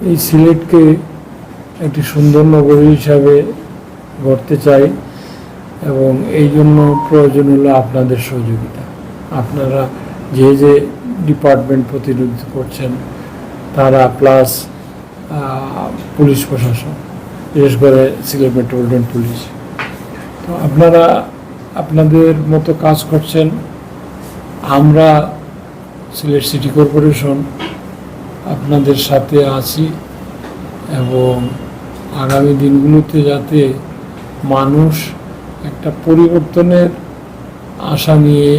এই সিলেটকে একটি সুন্দর নগরী হিসাবে গড়তে চাই এবং এই জন্য প্রয়োজন হলো আপনাদের সহযোগিতা। আপনারা যে যে ডিপার্টমেন্ট প্রতিনিধিত্ব করছেন তারা, প্লাস পুলিশ প্রশাসন, বিশেষ করে সিলেট মেট্রোপলিটন পুলিশ, তো আপনারা আপনাদের মতো কাজ করছেন। আমরা সিলেট সিটি কর্পোরেশন আপনাদের সাথে আছি এবং আগামী দিনগুলোতে যাতে মানুষ একটা পরিবর্তনের আশা নিয়ে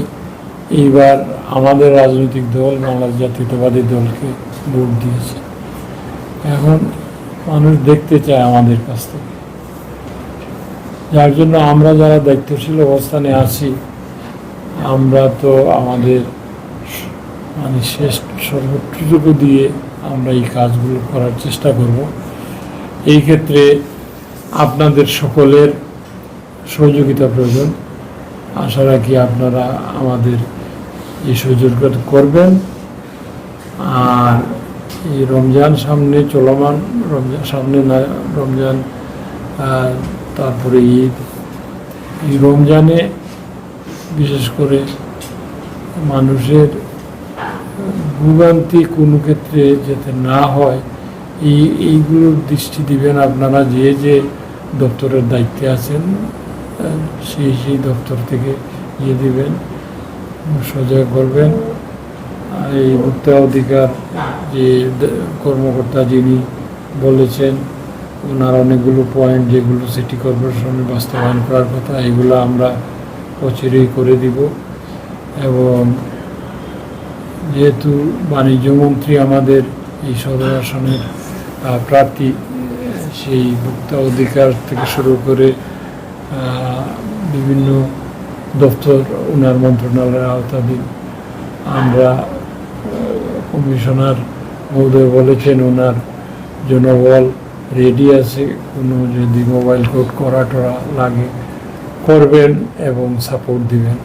এইবার আমাদের রাজনৈতিক দল বাংলাদেশ জাতীয়তাবাদী দলকে ভোট দিয়েছে। এখন মানুষ দেখতে চায় আমাদের কাছ থেকে, যার জন্য আমরা যারা দায়িত্বশীল অবস্থানে আছি আমরা তো আমাদের শেষ সর্বোচ্চটুকু দিয়ে আমরা এই কাজগুলো করার চেষ্টা করব। এই ক্ষেত্রে আপনাদের সকলের সহযোগিতা প্রয়োজন। আশা রাখি আপনারা আমাদের এই সহযোগিতা করবেন। আর এই রমজান সামনে চলমান, রমজান তারপরে ঈদ, এই রমজানে বিশেষ করে মানুষের ভোগান্তি কোনো ক্ষেত্রে যাতে না হয় এইগুলোর দৃষ্টি দিবেন। আপনারা যে যে দপ্তরের দায়িত্বে আছেন সেই দপ্তর থেকে ইয়ে দিবেন, সজাগ করবেন। এই ভোক্তা অধিকার যে কর্মকর্তা যিনি বলেছেন, ওনার অনেকগুলো পয়েন্ট যেগুলো সিটি কর্পোরেশনে বাস্তবায়ন করার কথা, এগুলো আমরা অচিরেই করে দিব। এবং যেহেতু বাণিজ্য মন্ত্রী আমাদের এই সদর আসনের প্রার্থী, সেই ভোক্তা অধিকার থেকে শুরু করে বিভিন্ন দপ্তর ওনার মন্ত্রণালয়ের আওতাধীন। আমরা কমিশনার মহোদয় বলেছেন ওনার জনবল রেডি আছে, কোনো যদি মোবাইল কোড করা টরা লাগে করবেন এবং সাপোর্ট দিবেন।